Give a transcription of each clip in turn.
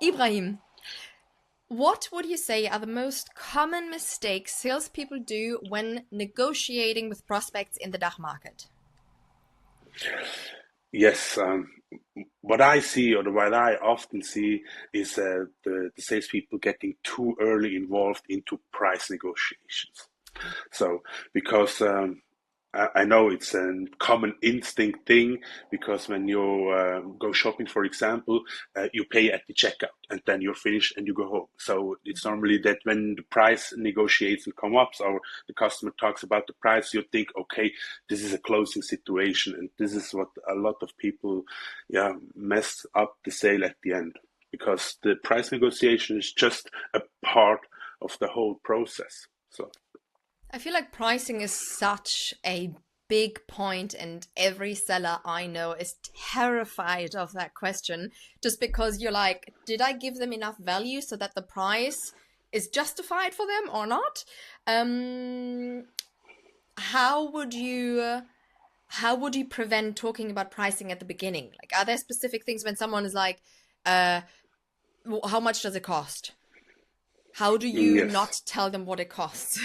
Ibrahim, what would you say are the most common mistakes salespeople do when negotiating with prospects in the DACH market? Yes, what I see or what I often see is the salespeople getting too early involved into price negotiations. So, because I know it's a common instinct thing, because when you go shopping, for example, you pay at the checkout and then you're finished and you go home. So it's normally that when the price negotiation come up or the customer talks about the price, you think, okay, this is a closing situation, and this is what a lot of people, yeah, mess up the sale at the end, because the price negotiation is just a part of the whole process. So. I feel like pricing is such a big point, and every seller I know is terrified of that question just because you're like, did I give them enough value so that the price is justified for them or not? Um, how would you how would you prevent talking about pricing at the beginning? Like, are there specific things when someone is like, uh, how much does it cost? How do you Yes. not tell them what it costs?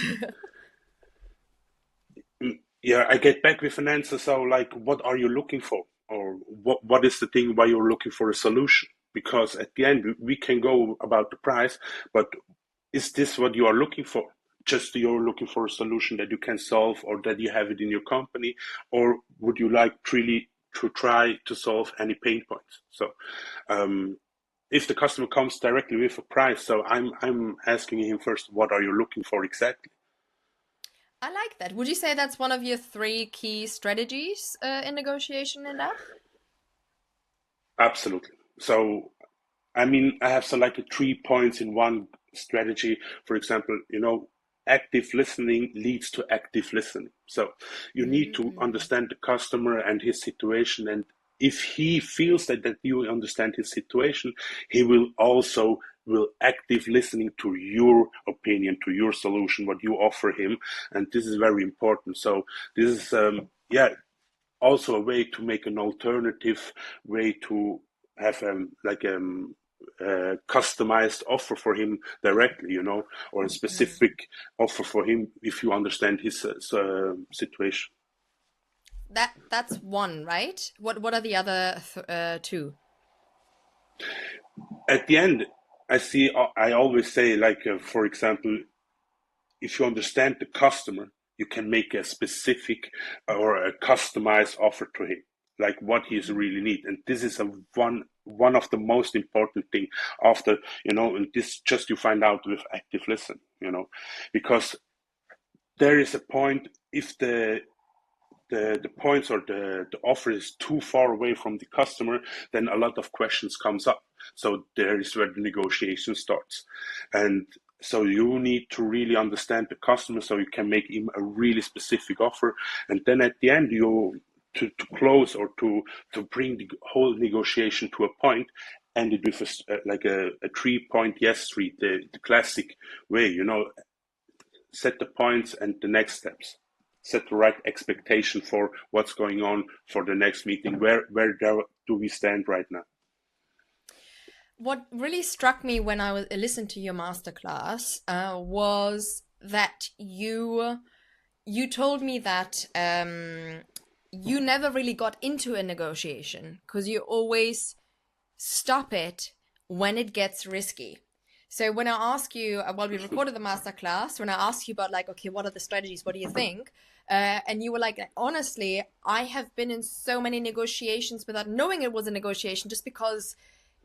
Yeah, I get back with an answer. So, like, what are you looking for, or what is the thing why you're looking for a solution? Because at the end, we can go about the price, but is this what you are looking for? Just you're looking for a solution that you can solve, or that you have it in your company, or would you like really to try to solve any pain points? So, um, if the customer comes directly with a price, so I'm asking him first, what are you looking for exactly? I like that. Would you say that's one of your three key strategies in negotiation in that? Absolutely. So I mean, I have selected 3 points in one strategy. For example, active listening leads to active listening. So you need to Mm. understand the customer and his situation. And if he feels that you understand his situation, he will also will active listening to your opinion, to your solution, what you offer him. And this is very important. So this is, yeah, also a way to make an alternative way to have customized offer for him directly, or a Mm. specific offer for him if you understand his situation. That's one, right? What are the other two? At the end, I always say, like, for example, if you understand the customer, you can make a specific or a customized offer to him, like what he really need. And this is a one of the most important thing after, and this just you find out with active listen, because there is a point if the points or the offer is too far away from the customer, then a lot of questions comes up. So there is where the negotiation starts. And so you need to really understand the customer so you can make him a really specific offer. And then at the end, to close or to bring the whole negotiation to a point, end it with like a 3 point yes street, the classic way, set the points and the next steps, set the right expectation for what's going on for the next meeting. Where do we stand right now? What really struck me when listened to your masterclass was that you told me that you never really got into a negotiation because you always stop it when it gets risky. So when I ask you, while we recorded the masterclass, when I asked you about like, okay, what are the strategies? What do you think? And you were like, honestly, I have been in so many negotiations without knowing it was a negotiation, just because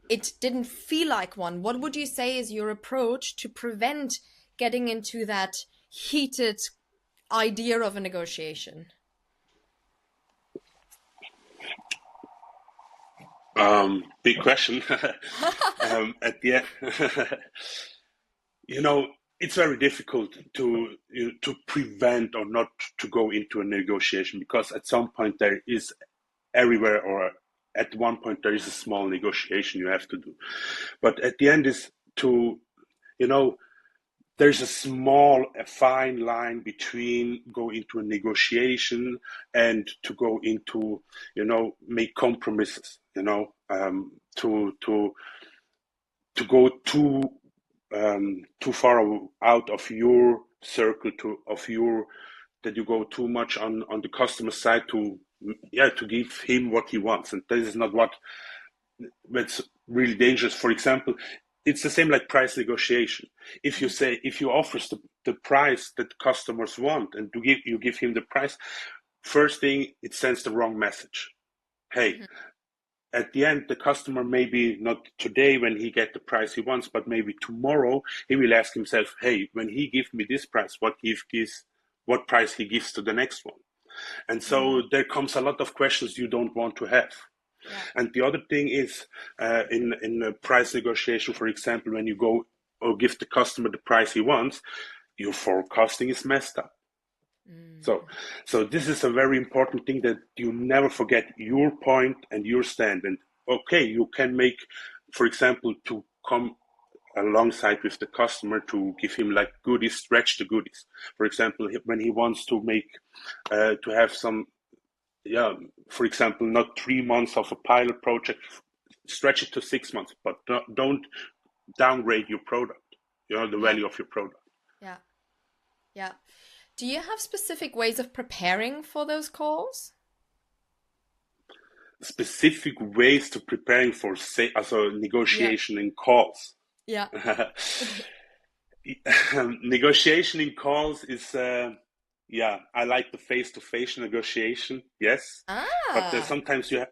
it didn't feel like one. What would you say is your approach to prevent getting into that heated idea of a negotiation? Big question. At the end, you know, it's very difficult to prevent or not to go into a negotiation, because at some point there is everywhere, or at one point there is a small negotiation you have to do. But at the end is to, you know, there's a fine line between go into a negotiation and to go into, make compromises, to to go too far out of your circle, that you go too much on the customer side to give him what he wants, and this is not what's really dangerous. For example, it's the same like price negotiation. If you offer the price that customers want, and you give him the price, first thing, it sends the wrong message. Hey, at the end, the customer, maybe not today when he get the price he wants, but maybe tomorrow he will ask himself, hey, when he gives me this price, what price he gives to the next one. And so there comes a lot of questions you don't want to have. Yeah. And the other thing is, in a price negotiation, for example, when you go or give the customer the price he wants, your forecasting is messed up. So this is a very important thing, that you never forget your point and your stand. And okay, you can make, for example, to come alongside with the customer to give him like goodies, stretch the goodies. For example, when he wants to make to have some, for example, not 3 months of a pilot project, stretch it to 6 months, but don't downgrade your product, the value of your product. Yeah. Yeah. Do you have specific ways of preparing for those calls? Specific ways to preparing for, say, also negotiation in calls. Yeah. Negotiation in calls is, I like the face-to-face negotiation, yes. But Ah, sometimes you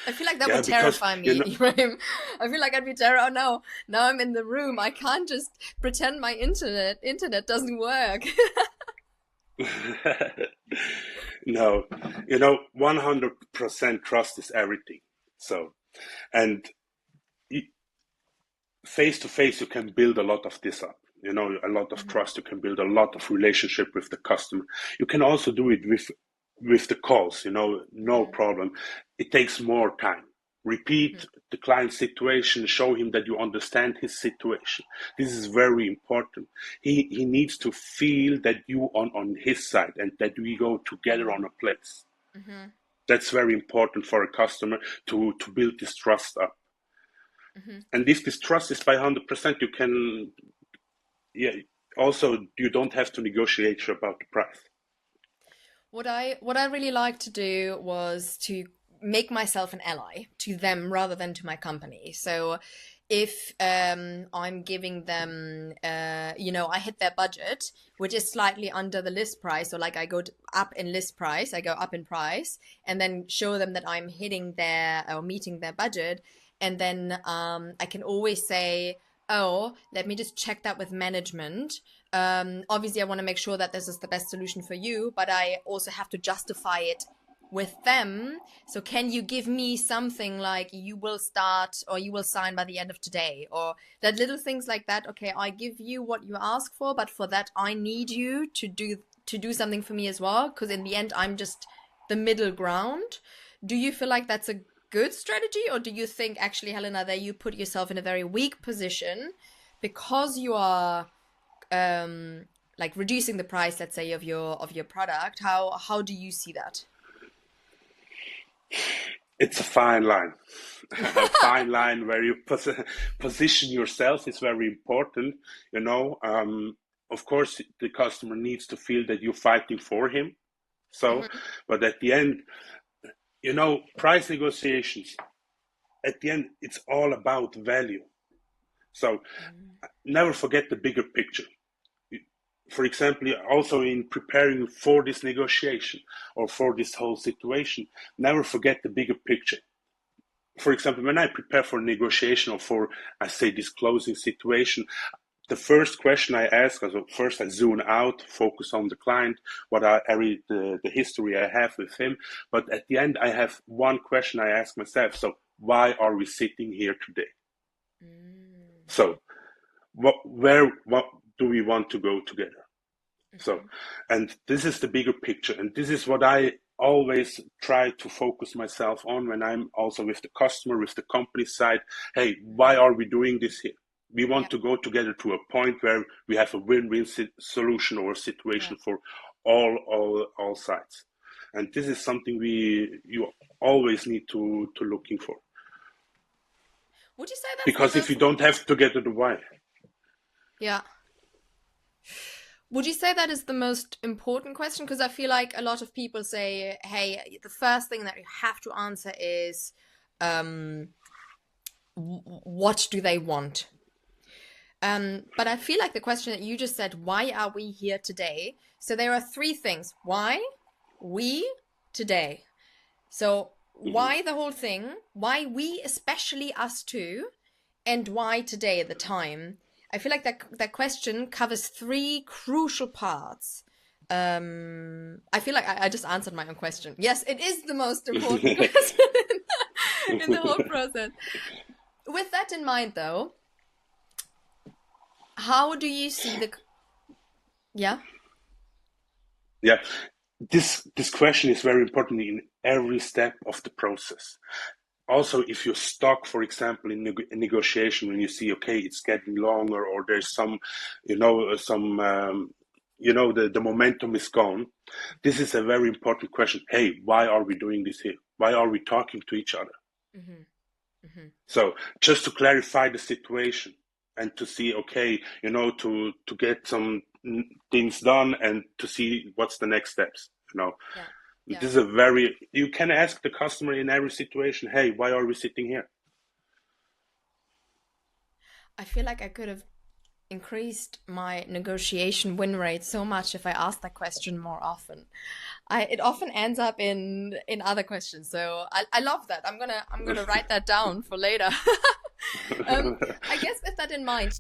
I feel like that would yeah, because, terrify me, Ibrahim. I feel like I'd be terrified. Oh no, now I'm in the room. I can't just pretend my internet doesn't work. no, 100% trust is everything. So, and face to face, you can build a lot of this up. A lot of trust. You can build a lot of relationship with the customer. You can also do it with the calls. No problem. It takes more time. Repeat the client's situation. Show him that you understand his situation. This is very important. He needs to feel that you on his side, and that we go together on a place. Mm-hmm. That's very important for a customer to build this trust up. Mm-hmm. And if this trust is by 100%, you can, also, you don't have to negotiate about the price. What I really like to do was to make myself an ally to them rather than to my company. So if I'm giving them, I hit their budget, which is slightly under the list price, or like I go up in list price, I go up in price, and then show them that I'm hitting their or meeting their budget, and then I can always say, oh, let me just check that with management. Obviously, I want to make sure that this is the best solution for you, but I also have to justify it with them. So can you give me something like you will start or you will sign by the end of today, or that little things like that? Okay, I give you what you ask for, but for that I need you to do something for me as well, because in the end I'm just the middle ground. Do you feel like that's a good strategy, or do you think actually, Helena, that you put yourself in a very weak position because you are like reducing the price, let's say, of your product? How do you see that? It's a fine line. A fine line where you position yourself is very important. Of course, the customer needs to feel that you're fighting for him. So, Hmm. but at the end, price negotiations, at the end, it's all about value. So never forget the bigger picture. For example, also in preparing for this negotiation or for this whole situation, never forget the bigger picture. For example, when I prepare for negotiation or for, I say, this closing situation, the first question I ask, also first I zoom out, focus on the client, what are the history I have with him. But at the end, I have one question I ask myself. So why are we sitting here today? Mm. So what do we want to go together? So, Mhm. and this is the bigger picture. And this is what I always try to focus myself on when I'm also with the customer, with the company side. Hey, why are we doing this here? We Yeah, want to go together to a point where we have a win-win solution or yeah. situation for all sides. And this is something you always need to looking for. Would you say that's the Because if most... you don't have to get to the why. Yeah. Would you say that is the most important question? Because I feel like a lot of people say, hey, the first thing that you have to answer is, what do they want? But I feel like the question that you just said, why are we here today? So there are three things. Why? We, today. So why the whole thing? Why we, especially us two? And why today, the time? I feel like that question covers three crucial parts. I feel like I just answered my own question. Yes, it is the most important question in the whole process. With that in mind, though, how do you see the... Yeah? Yeah, this question is very important in every step of the process. Also, if you're stuck, for example, in a negotiation, when you see, okay, it's getting longer, or there's some, the momentum is gone. This is a very important question. Hey, why are we doing this here? Why are we talking to each other? Mm-hmm. Mm-hmm. So just to clarify the situation and to see, okay, to get some things done and to see what's the next steps, Yeah. This is you can ask the customer in every situation, hey, why are we sitting here? I feel like I could have increased my negotiation win rate so much if I asked that question more often. It often ends up in other questions, so I love that. I'm gonna write that down for later. I guess with that in mind.